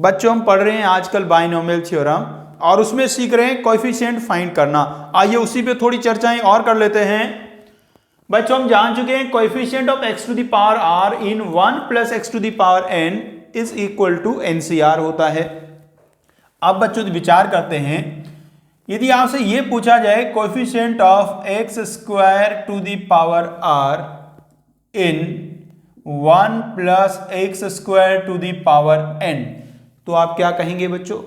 बच्चों हम पढ़ रहे हैं आजकल बाइनोमियल थ्योरम और उसमें सीख रहे हैं कोएफिशिएंट फाइंड करना। आइए उसी पे थोड़ी चर्चाएं और कर लेते हैं। बच्चों हम जान चुके हैं coefficient of x to the power r in 1 plus x to the power n is equal to NCR होता है। अब बच्चों विचार करते हैं, यदि आपसे यह पूछा जाए coefficient of x square to the power r in 1 plus x square to the power n, तो आप क्या कहेंगे बच्चों?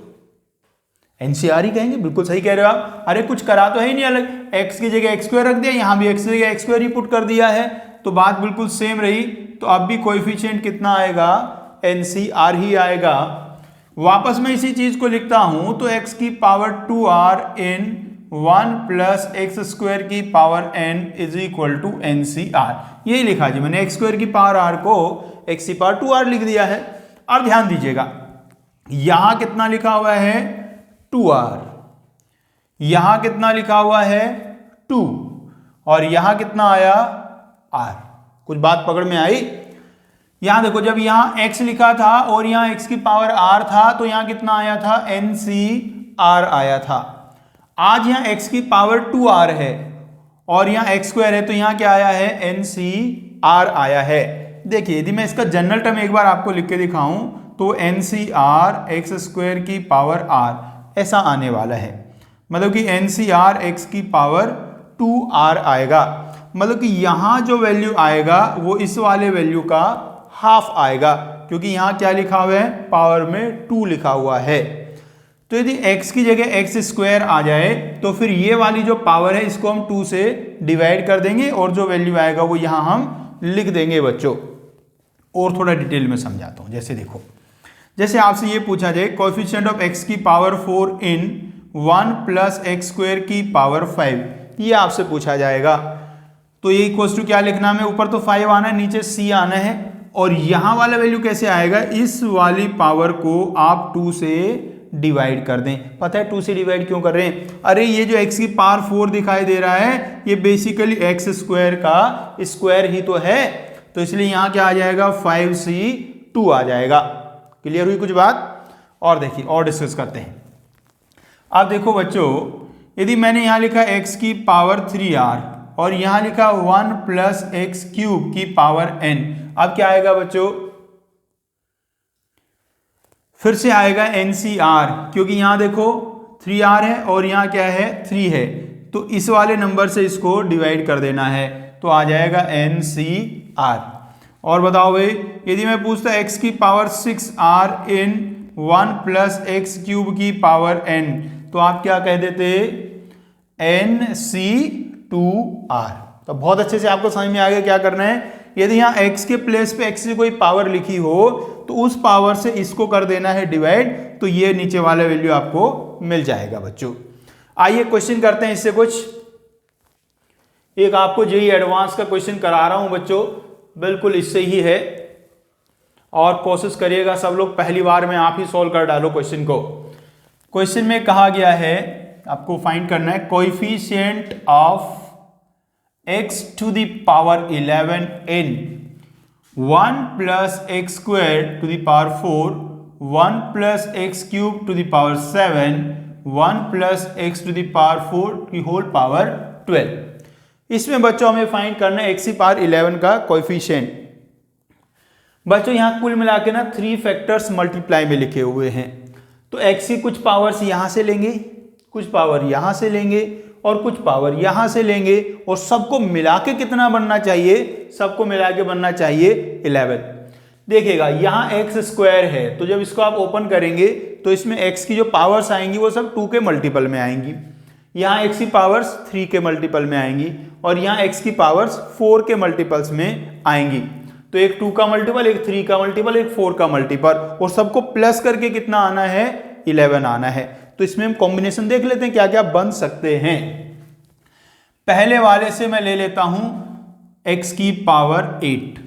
NCR ही कहेंगे। बिल्कुल सही कह रहे हो आप। अरे कुछ करा तो है ही नहीं अलग, x की जगह x स्क्वायर रख दिया, यहां भी x की जगह x स्क्वायर ही पुट कर दिया है, तो बात बिल्कुल सेम रही। तो अब भी कोएफिशिएंट कितना आएगा? NCR ही आएगा। वापस मैं इसी चीज को लिखता हूं तो x की power 2r in 1 plus x square की power n is equal to NCR। यही लिखा जी मैंने, x स्क्वायर की पावर r को x की पावर 2r लिख दिया है। और ध्यान दीजिएगा यहां कितना लिखा हुआ है? 2r। यहां कितना लिखा हुआ है? 2। और यहां कितना आया? r। कुछ बात पकड़ में आई? यहां देखो, जब यहां x लिखा था और यहां x की पावर r था तो यहां कितना आया था? NCR आया था। आज यहां x की पावर 2r है और यहां x स्क्वायर है तो यहां क्या आया है? NCR आया है। देखिए यदि मैं इसका जनरल टर्म एक बार आपको लिख के दिखाऊं तो NCR x स्क्वायर की पावर r ऐसा आने वाला है, मतलब कि NCR x की पावर 2r आएगा। मतलब कि यहां जो वैल्यू आएगा वो इस वाले वैल्यू का हाफ आएगा, क्योंकि यहां क्या लिखा हुआ है? पावर में 2 लिखा हुआ है। तो यदि x की जगह x स्क्वायर आ जाए तो फिर ये वाली जो पावर है इसको हम 2 से डिवाइड कर देंगे और जो वैल्यू आएगा वो यहां हम लिख देंगे बच्चों। और थोड़ा डिटेल में समझाता हूं। जैसे देखो, जैसे आपसे ये पूछा जाए कोएफिशिएंट ऑफ x की पावर 4 इन 1 प्लस x स्क्वायर की पावर 5, ये आपसे पूछा जाएगा। तो ये इक्वल्स टू क्या लिखना है? ऊपर तो 5 आना है, नीचे c आना है। और यहां वाला वैल्यू कैसे आएगा? इस वाली पावर को आप 2 से डिवाइड कर दें। पता है 2 से डिवाइड क्यों कर रहे हैं? अरे ये जो x की पावर 4 दिखाई दे रहा है ये बेसिकली x स्क्वायर का स्क्वायर ही तो है, तो इसलिए यहां क्या आ जाएगा? 5c2 आ जाएगा। क्लियर हुई कुछ बात? और देखिए और डिस्कस करते हैं। अब देखो बच्चों, यदि मैंने यहां लिखा x की पावर 3r और यहां लिखा 1 प्लस x क्यूब की पावर n, अब क्या आएगा बच्चों? फिर से आएगा NCR, क्योंकि यहां देखो 3r है और यहां क्या है? 3 है, तो इस वाले नंबर से इसको डिवाइड कर देना है, तो आ जाएगा NCR। और बताओ भाई, यदि मैं पूछता x की पावर 6r इन 1 प्लस x क्यूब की पावर n, तो आप क्या कह देते? NC2R। तो बहुत अच्छे से आपको समझ में आ गया क्या करना है। यदि यहाँ x के प्लेस पे x की कोई पावर लिखी हो तो उस पावर से इसको कर देना है डिवाइड, तो ये नीचे वाला वैल्यू आपको मिल जाएगा बच्चों। आइए क्वेश्चन करते हैं इससे कुछ। एक आपको जेईई एडवांस का क्वेश्चन करा रहा हूं बच्चों, बिल्कुल इससे ही है, और कोशिश करिएगा सब लोग पहली बार में आप ही सॉल्व कर डालो क्वेश्चन को। क्वेश्चन में कहा गया है आपको फाइंड करना है coefficient of x to the power 11 in 1 plus x square to the power 4, 1 plus x cube to the power 7, 1 plus x to the power 4 की होल पावर 12। इसमें बच्चों हमें फाइंड करना है x की पावर 11 का कोएफिशिएंट। बच्चों यहां कुल मिला के ना 3 फैक्टर्स मल्टीप्लाई में लिखे हुए हैं, तो x की कुछ पावर्स यहां से लेंगे, कुछ पावर यहां से लेंगे और कुछ पावर यहां से लेंगे, और सबको मिला के कितना बनना चाहिए? सबको मिला के बनना चाहिए 11। देखिएगा यहां x स्क्वायर है, तो जब इसको आप ओपन करेंगे तो इसमें x की जो पावर्स आएंगी वो सब 2 के मल्टीपल में आएंगी, यहाँ x की पावर्स 3 के मल्टीपल में आएंगी और यहाँ x की पावर्स 4 के मल्टीपल्स में आएंगी। तो एक 2 का मल्टीपल, एक 3 का मल्टीपल, एक 4 का मल्टीपल, और सबको प्लस करके कितना आना है? 11 आना है। तो इसमें हम कॉम्बिनेशन देख लेते हैं क्या क्या बन सकते हैं। पहले वाले से मैं ले लेता हूं x की पावर 8,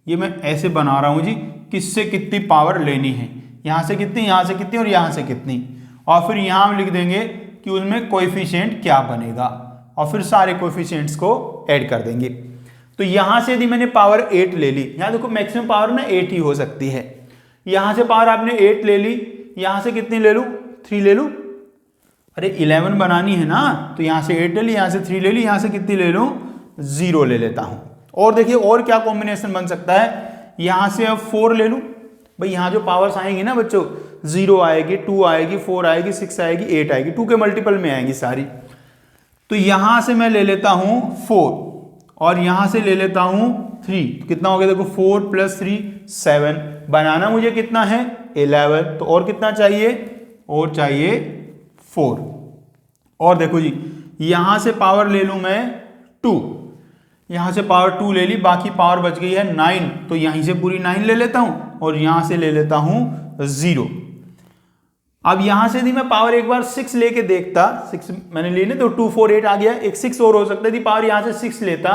ये मैं ऐसे बना रहा हूं जी, किससे कितनी पावर लेनी है, यहां से कितनी, यहां से कितनी और यहां से कितनी, और फिर यहां हम लिख देंगे कि उनमें कोएफिशिएंट क्या बनेगा, और फिर सारे कोएफिशिएंट्स को ऐड कर देंगे। तो यहां से यदि मैंने पावर 8 ले ली, यहां देखो मैक्सिमम पावर ना 8 ही हो सकती है, यहां से पावर आपने 8 ले ली, यहां से कितनी ले लूं, 3 ले लूं। अरे 11 बनानी है ना, तो यहां से 8 ले ली, यहां से 3 ले ली, यहां से कितनी ले लूं, 0 ले लेता हूं। और देखिए और क्या कॉम्बिनेशन बन सकता है, यहां से अब 4 ले लूं। भाई यहां जो पावर्स आएंगी ना बच्चों, 0 आएगी, 2 आएगी, 4 आएगी, 6 आएगी, 8 आएगी, 2 के मल्टीपल में आएंगी सारी। तो यहां से मैं ले लेता हूं 4 और यहां से ले लेता हूं 3। कितना हो गया देखो, 4 + 3 7। बनाना मुझे कितना है, 11। तो और कितना चाहिए, और चाहिए 4। और देखो जी यहां से पावर ले लूं मैं 2, यहां से पावर 2 ले ली, बाकी पावर बच गई है 9। तो यहीं से पूरी 9 ले लेता हूं और यहां से ले लेता हूं 0। अब यहां से यदि मैं पावर एक बार 6 लेके देखता, 6 मैंने ली ना, तो 2 4 8 आ गया, एक 6 और हो सकता थी पावर, यहां से 6 लेता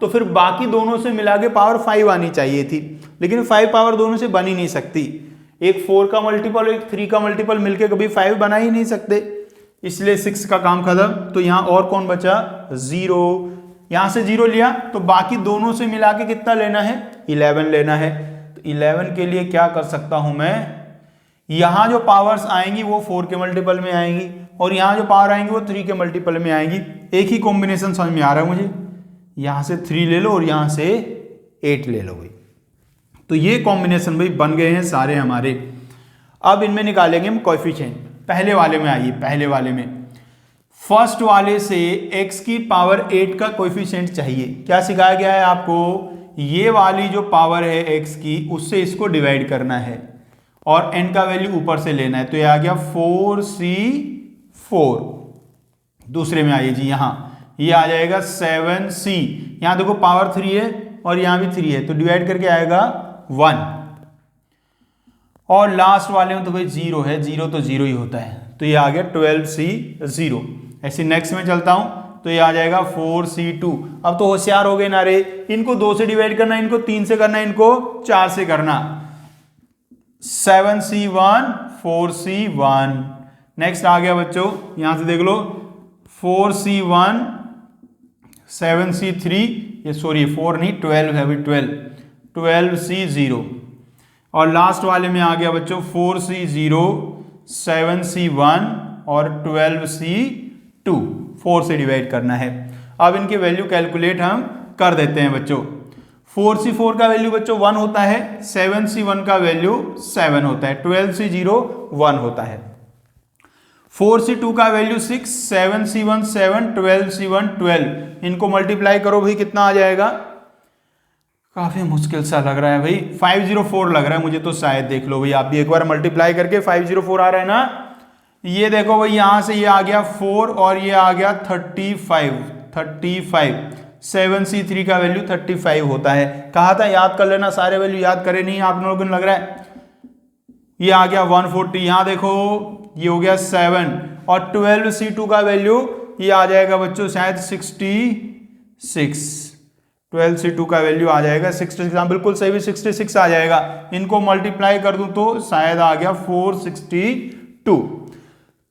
तो फिर बाकी दोनों से मिला के पावर 5 आनी चाहिए थी, लेकिन 5 पावर दोनों से बन ही नहीं सकती। एक 4 का मल्टीपल एक 3 का मल्टीपल मिलके कभी 5 बना ही नहीं सकते, इसलिए 6 का काम खत्म। तो यहां और कौन बचा, 0। यहां से 0 लिया तो बाकी दोनों से मिला के कितना लेना है, 11 लेना है। तो 11 के लिए क्या कर सकता हूं मैं, यहां जो पावर्स आएंगी वो 4 के मल्टीपल में आएंगी और यहां जो पावर आएंगी वो 3 के मल्टीपल में आएंगी। एक ही कॉम्बिनेशन समझ में आ रहा है मुझे, यहां से 3 ले लो और यहां से 8 ले लो भाई। तो ये कॉम्बिनेशन भाई बन गए हैं सारे हमारे। अब इनमें निकालेंगे हम कोएफिशिएंट। पहले वाले में आइए, पहले वाले में फर्स्ट वाले से x की पावर 8 का कोएफिशिएंट चाहिए। क्या सिखाया गया है आपको, ये वाली जो पावर है x की उससे इसको डिवाइड करना है और n का वैल्यू ऊपर से लेना है। तो ये आ गया 4c4। दूसरे में आइए जी, यहां ये आ जाएगा 7c। यहां देखो पावर 3 है और यहां भी 3 है, तो डिवाइड करके आएगा 1। और लास्ट वाले में तो भाई 0 है, 0 तो 0 ही होता है, तो ये आ गया 12c0। ऐसे नेक्स्ट में चलता हूं तो ये आ जाएगा 4c2। अब तो होशियार हो गए ना रे, इनको 2 से डिवाइड करना, इनको 3 से करना, इनको 4 से करना। 7c1 4c1। नेक्स्ट आ गया बच्चों, यहां से देख लो 4c1 7c3, ये सॉरी 4 नहीं 12 है, 12c0। और लास्ट वाले में आ गया बच्चों 4c0 7c1 और 12c2। 4 से डिवाइड करना है। अब इनकी वैल्यू कैलकुलेट हम कर देते हैं बच्चों। 4c4 का वैल्यू बच्चों 1 होता है, 7c1 का वैल्यू 7 होता है, 12c0 1 होता है। 4c2 का वैल्यू 6, 7c1 7, 12c1 12। इनको मल्टीप्लाई करो भाई, कितना आ जाएगा, काफी मुश्किल सा लग रहा है भाई, 504 लग रहा है मुझे तो, शायद देख लो भाई आप भी एक बार मल्टीप्लाई करके। 504 आ रहा है ना, ये देखो भाई यहां से ये आ गया 4 और ये आ गया 35। 7c3 का वैल्यू 35 होता है। कहा था याद कर लेना, सारे वैल्यू याद करे नहीं आप लोगों को लग रहा है। ये आ गया 140, यहां देखो ये हो गया 7 और 12c2 का वैल्यू ये आ जाएगा बच्चों शायद 66। 12c2 का वैल्यू आ जाएगा 66, बिल्कुल सही भी 66 आ जाएगा। इनको मल्टीप्लाई कर दूं तो शायद आ गया 462।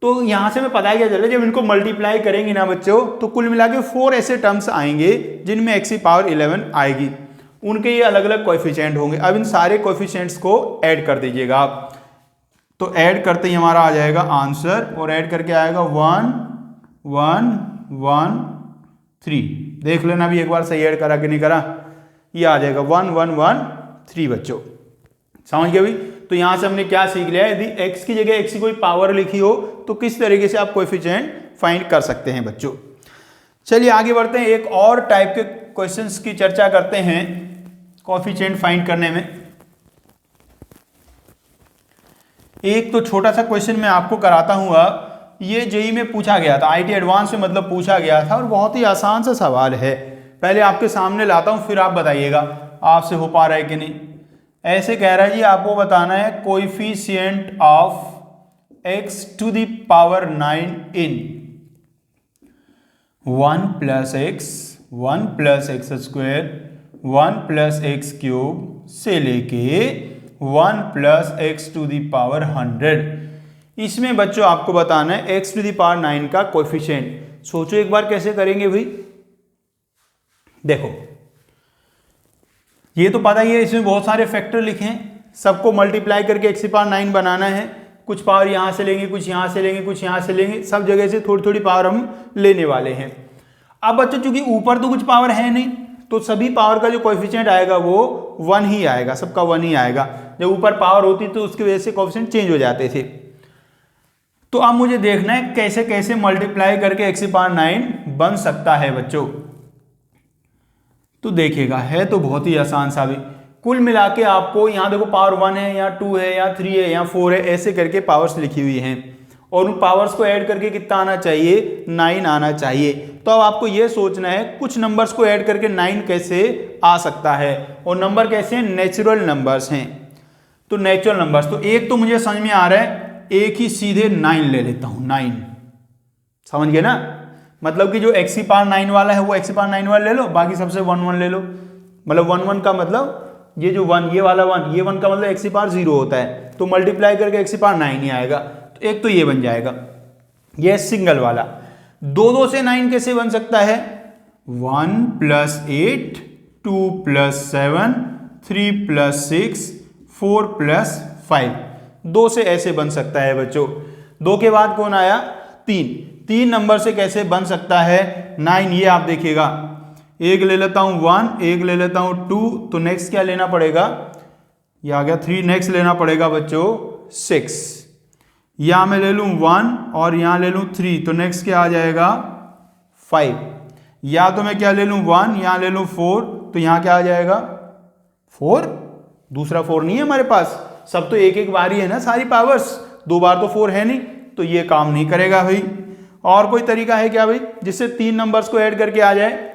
तो यहां से मैं पता क्या चला, जब इनको मल्टीप्लाई करेंगे ना बच्चों तो कुल मिला के 4 ऐसे टर्म्स आएंगे जिनमें x की पावर 11 आएगी, उनके ये अलग अलग कोएफिशिएंट होंगे। अब इन सारे कोएफिशिएंट्स को ऐड कर दीजिएगा आप, तो ऐड करते ही हमारा आ जाएगा आंसर, और ऐड करके आएगा 1 1 1 3। देख लेना भी एक बार सही ऐड करा कि नहीं करा, ये आ जाएगा 1 1 1 3 बच्चों, समझ गए भाई। तो यहां से हमने क्या सीख लिया, यदि x की जगह x की कोई पावर लिखी हो तो किस तरीके से आप कोएफिशिएंट फाइंड कर सकते हैं बच्चों। चलिए आगे बढ़ते हैं, एक और टाइप के क्वेश्चंस की चर्चा करते हैं कोएफिशिएंट फाइंड करने में। एक तो छोटा सा क्वेश्चन मैं आपको कराता हूँ, ये जेईई में पूछा गया था, आईटी एडवांस में मतलब पूछा गया था, और बहुत ही आसान सा सवाल है। पहले आपके सामने लाता हूं, फिर आप बताइएगा आपसे हो पा रहा है कि नहीं। ऐसे कह रहा है जी, आपको बताना है coefficient of x to the power 9 in 1 + x 1 + x square 1 + x cube से लेके 1 + x टू द पावर 100। इसमें बच्चों आपको बताना है x टू द पावर 9 का कोएफिशिएंट। सोचो एक बार कैसे करेंगे भाई। देखो ये तो पता ही है, इसमें बहुत सारे फैक्टर लिखे हैं, सबको मल्टीप्लाई करके x की पावर 9 बनाना है। कुछ पावर यहाँ से लेंगे, कुछ यहाँ से लेंगे, कुछ यहाँ से लेंगे, सब जगह से थोड़ी थोड़ी पावर हम लेने वाले हैं। अब बच्चों चूंकि ऊपर तो कुछ पावर है नहीं, तो सभी पावर का जो कोएफिशिएंट आएगा वो 1 ही आएगा, सबका 1 ही आएगा। जब ऊपर पावर होती तो उसकी वजह से कोएफिशिएंट चेंज हो जाते थे। तो अब मुझे देखना है कैसे कैसे मल्टीप्लाई करके x⁹ बन सकता है बच्चों। तो देखिएगा, है तो बहुत ही आसान सा भी। कुल मिला के आपको यहाँ देखो पावर 1 है, यहाँ 2 है, यहाँ 3 है, यहाँ 4 है, ऐसे करके पावर्स लिखी हुई हैं और उन पावर्स को ऐड करके कितना आना चाहिए, 9 आना चाहिए। तो अब आपको ये सोचना है कुछ नंबर्स को ऐड करके 9 कैसे आ सकता है, और नंबर कैसे हैं, नेचुरल नंबर्स हैं। तो नेचुरल नंबर्स, तो एक तो मुझे समझ में आ रहा है, एक ही सीधे 9 ले लेता हूं, 9 समझ गए ना। मतलब कि जो x⁹ वाला है वो x⁹ वाला ले लो, बाकी सबसे 1 1 ले लो। मतलब 1 1 का मतलब ये जो 1, ये वाला 1, ये 1 का मतलब x⁹ होता है, तो मल्टीप्लाई करके x⁹ ही आएगा। तो एक तो ये बन जाएगा, ये सिंगल वाला। 2 2 से 9 कैसे बन सकता है, 1 + 8, 2 + 7, 3 + 6, 4 + 5, 2 से ऐसे बन सकता है बच्चों। 2 के बाद कौन आया, 3 नंबर से कैसे बन सकता है 9, ये आप देखिएगा। एक ले लेता हूं 1, एक ले लेता हूं 2, तो नेक्स्ट क्या लेना पड़ेगा, ये आ गया 3, नेक्स्ट लेना पड़ेगा बच्चों 6। यहां मैं ले लूं 1 और यहां ले लूं 3, तो नेक्स्ट क्या आ जाएगा 5। या तो मैं क्या ले लूं 1, यहां ले लूं 4, तो यहां क्या आ जाएगा 4। दूसरा 4 नहीं है हमारे पास, सब तो एक एक बार ही है ना सारी पावर्स, 2 बार तो 4 है नहीं, तो ये काम नहीं करेगा भाई। और कोई तरीका है क्या भाई जिससे 3 नंबर्स को ऐड करके आ जाए,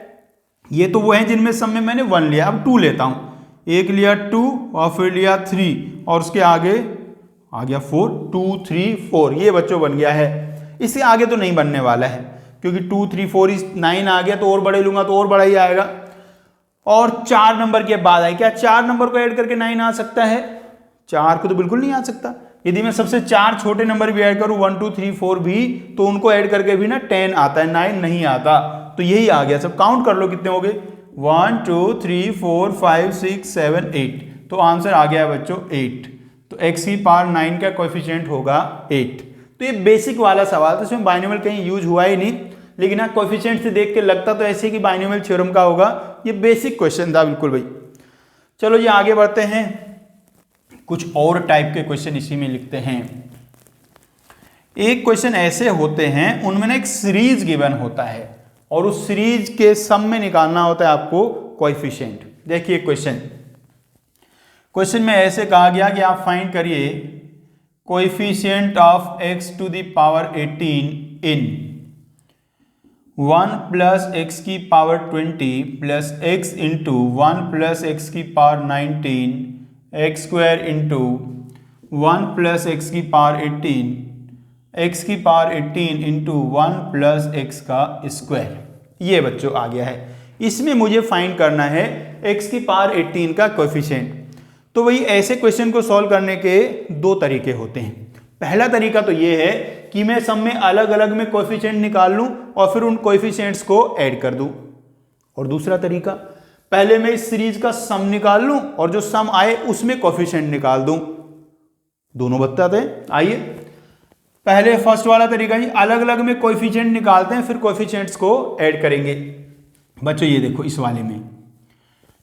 ये तो वो है जिनमें सब में मैंने 1 लिया, अब 2 लेता हूं। एक लिया 2 और फिर लिया 3 और उसके आगे आ गया 4, 2 3 4, ये बच्चों बन गया है। इससे आगे तो नहीं बनने वाला है, क्योंकि 2 3 4 9 आ गया, तो और बड़े लूंगा तो और बड़ा ही आएगा। और 4 नंबर के बाद आए, क्या 4 नंबर को ऐड करके 9 आ सकता है, 4 को तो बिल्कुल नहीं आ सकता। यदि मैं सबसे 4 छोटे नंबर भी ऐड करूं 1 2 3 4 भी, तो उनको ऐड करके भी ना 10 आता है, 9 नहीं आता। तो यही आ गया, सब काउंट कर लो कितने हो गए, 1 2 3 4 5 6 7 8, तो आंसर आ गया बच्चों 8। तो x⁹ का कोएफिशिएंट होगा 8। तो ये बेसिक वाला सवाल था, इसमें बाइनोमियल कहीं यूज हुआ ही नहीं, लेकिन हाँ कोएफिशिएंट से देख के लगता तो ऐसे कि बाइनोमियल थ्योरम का होगा। ये बेसिक क्वेश्चन था बिल्कुल भाई। चलो ये आगे बढ़ते हैं, कुछ और टाइप के क्वेश्चन इसी में लिखते हैं। एक क्वेश्चन ऐसे होते हैं, उनमें ना एक सीरीज गिवन होता है और उस सीरीज के सम में निकालना होता है आपको कोएफिशिएंट। देखिए क्वेश्चन में ऐसे कहा गया कि आप फाइंड करिए coefficient of x⁸ 18 in 1 + x⁻20 + x × 1 + x⁻19 x² × 1 + x⁻18 x⁻18 × 1 + x²। ये बच्चों आ गया है। इसमें मुझे फाइंड करना है x⁻18 का कोएफिशिएंट। तो वही ऐसे क्वेश्चन को सॉल्व करने के 2 तरीके होते हैं। पहला तरीका तो ये है कि मैं सब में अलग अलग में कोएफिशिएंट निकाल लूं और फिर उन कोएफिशिएंट्स को ऐड कर दूं। और दूसरा तरीका, पहले मैं इस सीरीज का सम निकाल लूं और जो सम आए उसमें कोएफिशिएंट निकाल दूं। दोनों बताते हैं। आइए पहले फर्स्ट वाला तरीका जी, अलग अलग में कोएफिशिएंट निकालते हैं, फिर कोएफिशिएंट्स को ऐड करेंगे। बच्चों ये देखो, इस वाले में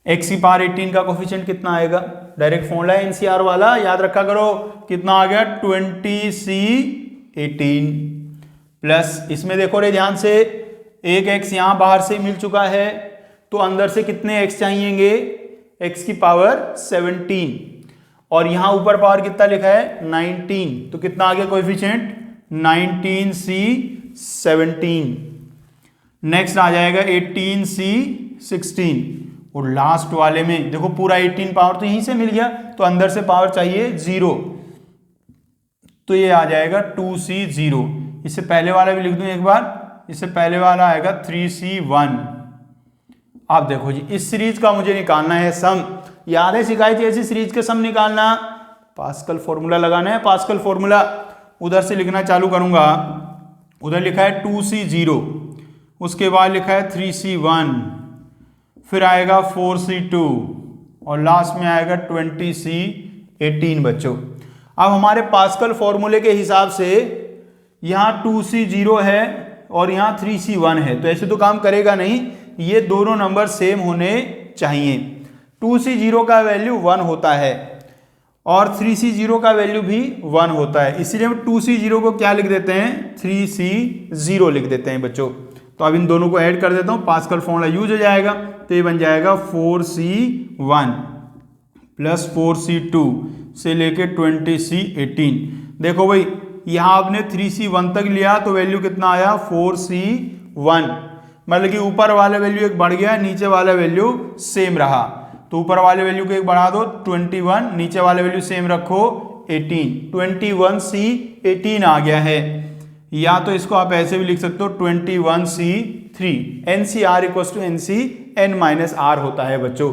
x⁻18 का कोएफिशिएंट कितना आएगा, डायरेक्ट फॉर्मूला है एनसीआर वाला, याद रखा करो। कितना आ गया 20c18 प्लस, इसमें देखो रे ध्यान से, एक x यहां बाहर से मिल चुका है, तो अंदर से कितने x चाहिएंगे, x⁻17, और यहां ऊपर पावर कितना लिखा है 19, तो कितना आ गया कोएफिशिएंट 19c17। नेक्स्ट आ जाएगा 18c16, और लास्ट वाले में देखो पूरा 18 पावर तो यहीं से मिल गया, तो अंदर से पावर चाहिए 0, तो ये आ जाएगा 2c0। इससे पहले वाला भी लिख दूं एक बार, इससे पहले वाला आएगा 3c1। आप देखो जी, इस सीरीज का मुझे निकालना है सम। याद है सिखाई थी ऐसी सीरीज के सम निकालना, पास्कल फॉर्मूला लगाना है, पास्कल फॉर्मूला। उधर से लिखना चालू करूंगा, उधर लिखा है 2c0, उसके बाद लिखा है 3c1, फिर आएगा 4c2 और लास्ट में आएगा 20c18 बच्चों। अब हमारे पास्कल फॉर्मूले के हिसाब से यहाँ 2c 0 है और यहाँ 3c 1 है, तो ऐसे तो काम करेगा नहीं, ये दोनों नंबर सेम होने चाहिए। 2c 0 का वैल्यू 1 होता है और 3c 0 का वैल्यू भी 1 होता है, इसलिए हम 2c 0 को क्या लिख देते हैं, 3c 0 लिख देते हैं बच्चों। तो अब इन दोनों को ऐड कर देता हूं, पास्कल फॉर्मूला यूज हो जाएगा, तो ये बन जाएगा 4c1 प्लस 4c2 से लेके 20c18। देखो भाई यहां आपने 3c1 तक लिया तो वैल्यू कितना आया, 4c1, मतलब कि ऊपर वाला वैल्यू एक बढ़ गया, नीचे वाला वैल्यू सेम रहा, तो ऊपर वाले वैल्यू को एक बढ़ा दो 21, नीचे वाले वैल्यू सेम रखो 18, 21c18 आ गया है। या तो इसको आप ऐसे भी लिख सकते हो 21c3, NCR equal to NCn-R होता है बच्चों।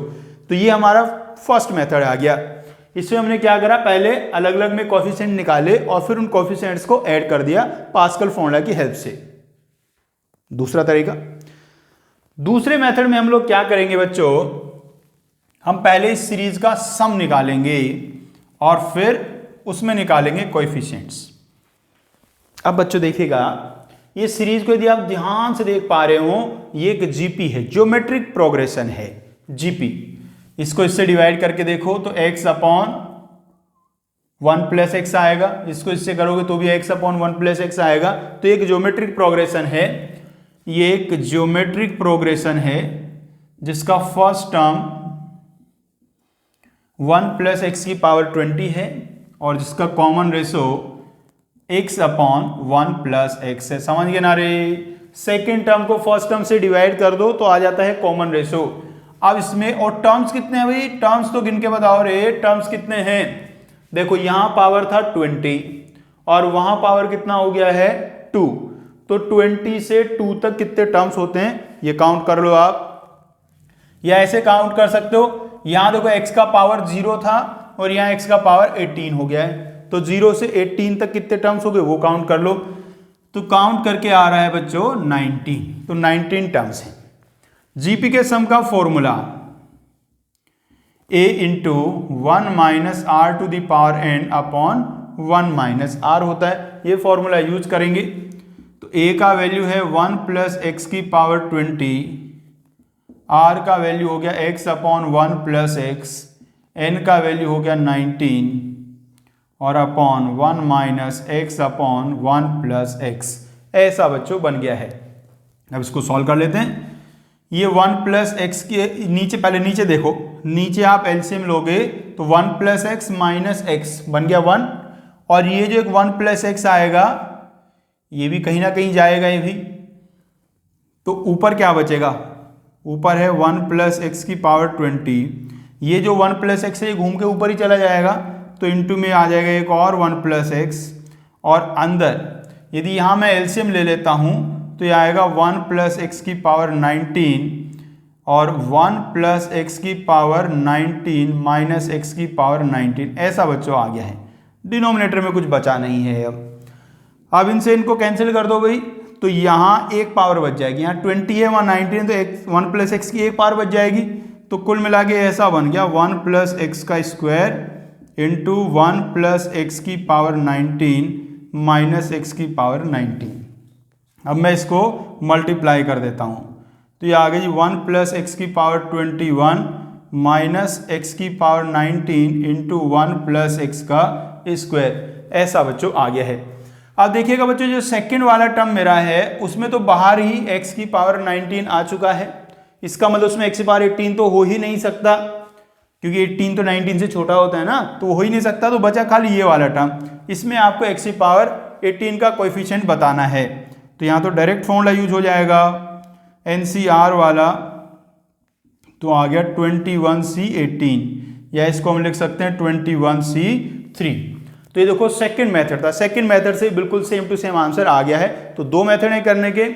तो ये हमारा फर्स्ट मेथड आ गया। इसमें हमने क्या करा, पहले अलग अलग में कोफिशिएंट निकाले और फिर उन कोफिशिएंट्स को ऐड कर दिया पास्कल फॉर्मूला की हेल्प से। दूसरा तरीका, दूसरे मेथड में हम लोग क्या करेंगे बच्चों, हम पहले इस सीरीज का सम निकालेंगे और फिर उसमें निकालेंगे कोएफिशिएंट्स। अब बच्चों देखिएगा, ये सीरीज को यदि आप ध्यान से देख पा रहे हो, ये एक जीपी है, ज्योमेट्रिक प्रोग्रेशन है जीपी। इसको इससे डिवाइड करके देखो तो x अपॉन 1 प्लस एक्स आएगा, इसको इससे करोगे तो भी x अपॉन 1 प्लस एक्स आएगा। तो एक ज्योमेट्रिक प्रोग्रेशन है, ये एक ज्योमेट्रिक प्रोग्रेशन है जिसका फर्स्ट टर्म 1 प्लस एक्स की पावर 20 है और जिसका common ratio x upon 1 plus x है। समझ गए ना रे। सेकेंड टर्म को फर्स्ट टर्म से डिवाइड कर दो तो आ जाता है कॉमन रेशो। अब इसमें और टर्म्स कितने हैं भाई, टर्म्स तो गिन के बताओ रे, टर्म्स कितने हैं। देखो यहां पावर था 20 और वहां पावर कितना हो गया है 2, तो 20 से 2 तक कितने टर्म्स होते हैं ये काउंट कर लो आप, या ऐसे काउंट कर सकते हो। यहां देखो x का पावर 0 था और यहां x का पावर 18 हो गया है, तो 0 से 18 तक कितने टर्म्स हो गए वो काउंट कर लो। तो काउंट करके आ रहा है बच्चों 19, तो 19 टर्म्स हैं। जीपी के सम का formula a into 1 minus r to the power n upon 1 minus r होता है, ये फॉर्मूला यूज करेंगे। तो a का वैल्यू है 1 प्लस एक्स की पावर 20, r का वैल्यू हो गया x upon 1 plus x, n का वैल्यू हो गया 19 और upon 1 minus x upon 1 plus x, ऐसा बच्चों बन गया है। अब इसको सॉल्व कर लेते हैं। ये 1 प्लस एक्स के नीचे, पहले नीचे देखो, नीचे आप एलसीएम लोगे तो 1 प्लस एक्स माइनस एक्स बन गया 1, और ये जो एक 1 प्लस एक्स आएगा ये भी कहीं ना कहीं जाएगा ये भी, तो ऊपर क्या बचेगा, ऊपर है 1 प्लस एक्स की पावर 20, ये जो 1 प्लस एक्स है ये घूम के ऊपर ही चला जाएगा, तो इंटू में आ जाएगा एक और 1 प्लस एक्स, और अंदर यदि यहाँ मैं एलसीएम ले लेता हूँ तो ये आएगा 1 प्लस एक्स की पावर 19 और 1 प्लस एक्स की पावर 19 माइनस एक्स की पावर 19, ऐसा बच्चों आ गया है। डिनोमिनेटर में कुछ बचा नहीं है। अब इनसे इनको कैंसिल कर दो भाई, तो यहाँ एक पावर बच जाएगी, यहाँ 20 है वहाँ 19 तो 1 प्लस एक्स की एक पावर बच जाएगी, तो कुल मिला के ऐसा बन गया 1 प्लस एक्स का स्क्वायर इंटू 1 प्लस एक्स की पावर 19 माइनस एक्स की पावर 19। अब मैं इसको मल्टीप्लाई कर देता हूँ, तो ये आ गई 1 प्लस एक्स की पावर 21 माइनस एक्स की पावर 19 इंटू 1 प्लस एक्स का स्क्वायर, ऐसा बच्चों आ गया है। अब देखिएगा बच्चों, जो सेकंड वाला टर्म मेरा है उसमें तो बाहर ही x की पावर 19 आ चुका है, इसका मतलब उसमें x की पावर 18 तो हो ही नहीं सकता, क्योंकि 18 तो 19 से छोटा होता है ना, तो हो ही नहीं सकता, तो बचा खाली ये वाला टर्म। इसमें आपको x की पावर 18 का कोएफिशिएंट बताना है, तो यहाँ तो डायरेक्ट फॉर्मूला यूज हो जाएगा NCR वाला, तो आ गया 21C18, या इसको हम लिख सकते हैं 21C3। तो ये देखो सेकंड मेथड था, सेकंड मेथड से बिल्कुल सेम टू सेम आंसर आ गया है। तो दो मेथड है करने के,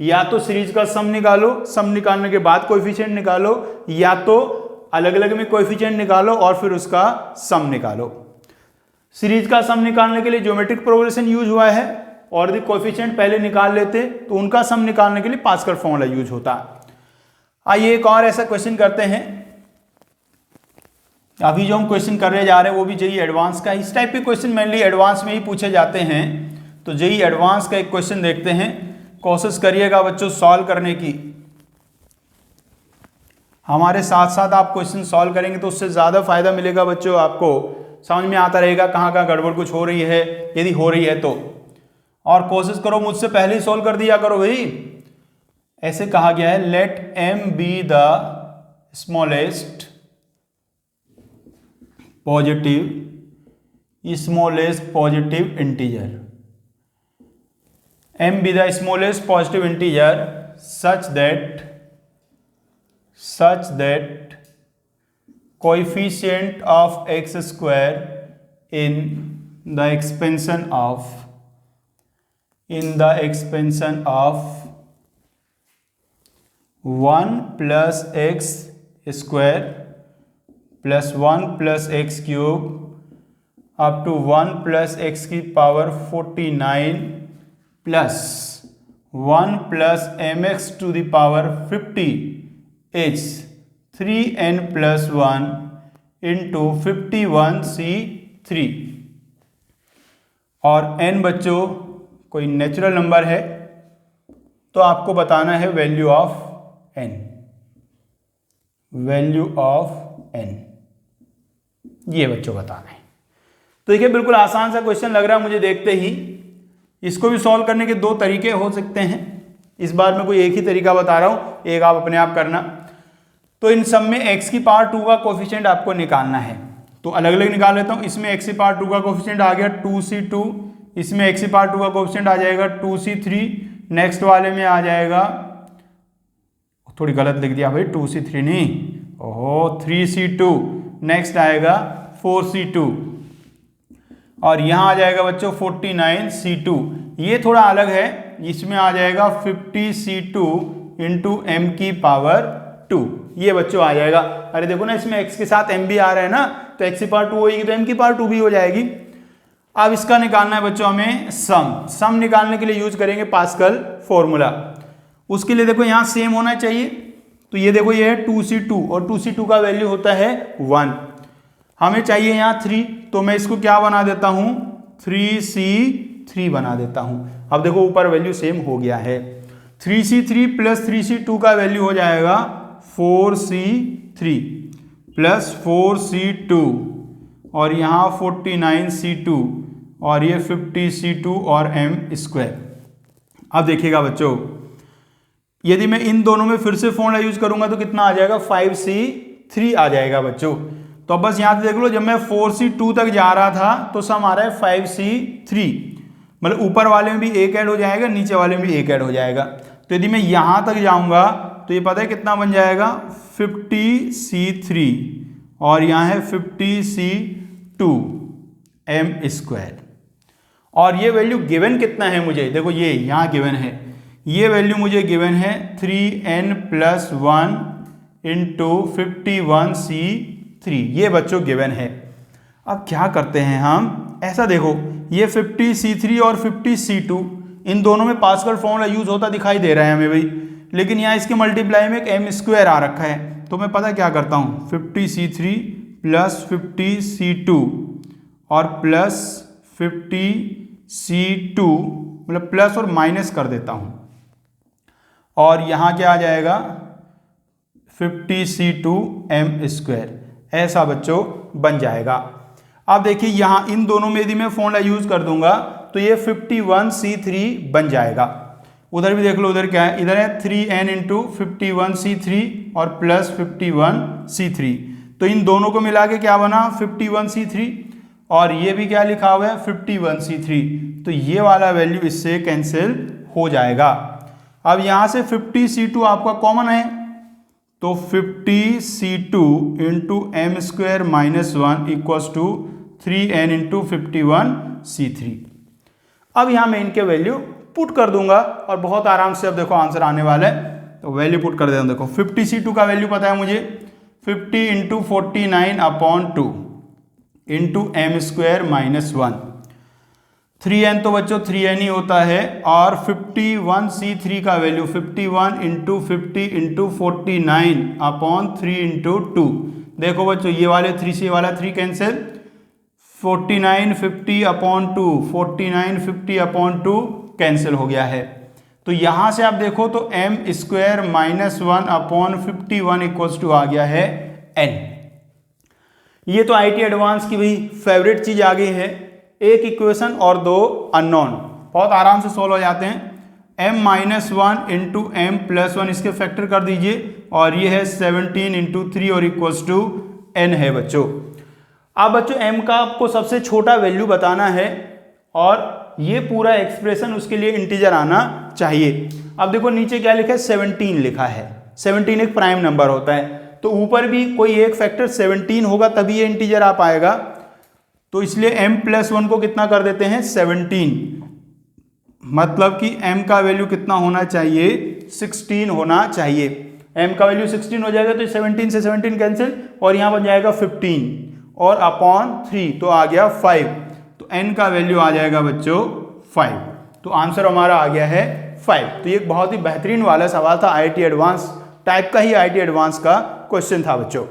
या तो सीरीज का सम निकालो, सम निकालने के बाद कोएफिशिएंट निकालो, या तो अलग अलग में कोएफिशिएंट निकालो और फिर उसका सम निकालो। सीरीज का सम निकालने के लिए ज्योमेट्रिक प्रोग्रेशन यूज हुआ है, और यदि कोएफिशिएंट पहले निकाल लेते तो उनका सम निकालने के लिए पास्कल फॉर्मूला यूज होता। आइए एक और ऐसा क्वेश्चन करते हैं। अभी जो हम क्वेश्चन करने जा रहे हैं वो भी जेईई एडवांस का। इस टाइप के क्वेश्चन मेनली एडवांस में ही पूछे जाते हैं। तो जेईई एडवांस का एक क्वेश्चन देखते हैं, कोशिश करिएगा बच्चों सॉल्व करने की। हमारे साथ साथ आप क्वेश्चन सॉल्व करेंगे तो उससे ज़्यादा फायदा मिलेगा बच्चों, आपको समझ में आता रहेगा कहाँ कहाँ गड़बड़ कुछ हो रही है, यदि हो रही है तो। और कोशिश करो मुझसे पहले ही सॉल्व कर दिया करो भाई। ऐसे कहा गया है let m be the smallest positive integer, m be the smallest positive integer such that coefficient of x square in the expansion of 1 plus x square plus 1 plus x cube up to 1 plus x की power 49 plus 1 plus mx to the power 50 is 3n plus 1 into 51c3। और n बच्चों कोई natural number है तो आपको बताना है value of n, ये बच्चों बताना है। तो देखिए बिल्कुल आसान सा क्वेश्चन लग रहा है मुझे देखते ही। इसको भी सॉल्व करने के दो तरीके हो सकते हैं, इस बार मैं कोई एक ही तरीका बता रहा हूं, एक आप अपने आप करना। तो इन सब में x की पावर 2 का कोफिशिएंट आपको निकालना है, तो अलग अलग निकाल लेता हूं। इसमें x की पावर 2 का कोफिशिएंट आ गया 2c2, इसमें x की पावर 2 का कोफिशिएंट आ जाएगा 2c3, नेक्स्ट वाले में आ जाएगा, थोड़ी गलत लिख दिया भाई, 2c3 नहीं, ओहो 3c2, नेक्स्ट आएगा 4c2, और यहाँ आ जाएगा बच्चों 49c2। ये थोड़ा अलग है, इसमें आ जाएगा 50c2 इंटू m की पावर 2, ये बच्चों आ जाएगा। अरे देखो ना इसमें x के साथ m भी आ रहा है ना, तो x की पावर 2 होगी तो m की पावर 2 भी हो जाएगी। अब इसका निकालना है बच्चों हमें सम निकालने के लिए यूज करेंगे पास्कल फॉर्मूला। उसके लिए देखो यहाँ सेम होना चाहिए, तो ये देखो ये है 2c2 और 2c2 का वैल्यू होता है 1, हमें चाहिए यहाँ 3, तो मैं इसको क्या बना देता हूँ 3c3 बना देता हूँ। अब देखो ऊपर वैल्यू सेम हो गया है, 3c3 प्लस 3c2 का वैल्यू हो जाएगा 4c3 प्लस 4c2 और यहाँ 49c2 और ये 50c2 और m स्क्वायर। अब देखिएगा बच्चों यदि मैं इन दोनों में फिर से फॉर्मूला यूज करूंगा तो कितना आ जाएगा 5c3 आ जाएगा बच्चों। तो अब बस यहाँ से देख लो, जब मैं 4c2 तक जा रहा था तो सम आ रहा है 5c3, मतलब ऊपर वाले में भी एक ऐड हो जाएगा, नीचे वाले में भी एक ऐड हो जाएगा। तो यदि मैं यहाँ तक जाऊँगा तो ये पता है कितना बन जाएगा 50c3 और यहाँ है 50c2 m स्क्वायर। और ये वैल्यू गिवन कितना है मुझे, देखो ये यहाँ गिवन है, ये वैल्यू मुझे गिवन है 3n प्लस 1 इंटू 51c3, ये बच्चों गिवन है। अब क्या करते हैं हम, ऐसा देखो ये 50c3 और 50c2 इन दोनों में पास्कल फॉर्मूला यूज होता दिखाई दे रहा है हमें भाई, लेकिन यहाँ इसके मल्टीप्लाई में एक m स्क्वायर आ रखा है। तो मैं पता क्या करता हूँ 50c3 प्लस 50c2 और प्लस 50c2, मतलब प्लस और माइनस कर देता हूँ, और यहाँ क्या आ जाएगा 50c2 m स्क्वायर, ऐसा बच्चों बन जाएगा। अब देखिए यहाँ इन दोनों में यदि मैं फॉर्मूला यूज कर दूंगा तो ये 51c3 बन जाएगा। उधर भी देख लो, उधर क्या है, इधर है 3n इंटू 51c3 और प्लस 51c3, तो इन दोनों को मिला के क्या बना 51c3, और ये भी क्या लिखा हुआ है 51c3, तो ये वाला वैल्यू इससे कैंसिल हो जाएगा। अब यहाँ से 50c2 आपका कॉमन है, तो 50c2 into m square minus 1 equals to 3n into 51c3। अब यहाँ मैं इनके वैल्यू पुट कर दूंगा और बहुत आराम से अब देखो आंसर आने वाला है। तो वैल्यू पुट कर देता हूँ, देखो 50c2 का वैल्यू पता है मुझे 50 into 49 upon 2 into m square minus 1, 3n तो बच्चों 3n ही होता है, और 51c3 का value 51 into 50 into 49 upon 3 into 2, देखो बच्चों ये वाले 3 से ये वाला 3 कैंसिल, 49/50/2, 49/50/2 कैंसिल हो गया है। तो यहां से आप देखो तो m² - 1/51 इक्वल्स टू आ गया है n। ये तो IT एडवांस की भाई फेवरेट चीज आ गई है, एक इक्वेशन और 2 अननोन, बहुत आराम से सोल्व हो जाते हैं। m - 1 × m+1 इसके फैक्टर कर दीजिए और ये है 17 × 3 और इक्वल्स टू n है बच्चों। अब बच्चों m का आपको सबसे छोटा वैल्यू बताना है और ये पूरा एक्सप्रेशन उसके लिए इंटीजर आना चाहिए। अब देखो नीचे क्या लिखा है, 17 लिखा है, 17 एक प्राइम नंबर होता है, तो ऊपर भी कोई एक फैक्टर 17 होगा तभी ये इंटीजर आ पाएगा। तो इसलिए m+1 को कितना कर देते हैं, 17, मतलब कि m का वैल्यू कितना होना चाहिए, 16 होना चाहिए। m का वैल्यू 16 हो जाएगा तो 17 से 17 कैंसिल और यहाँ बन जाएगा 15 और अपॉन 3 तो आ गया 5, तो n का वैल्यू आ जाएगा बच्चों 5। तो आंसर हमारा आ गया है 5। तो ये एक बहुत ही बेहतरीन वाला सवाल था, IT एडवांस टाइप का ही IT एडवांस का क्वेश्चन था बच्चों।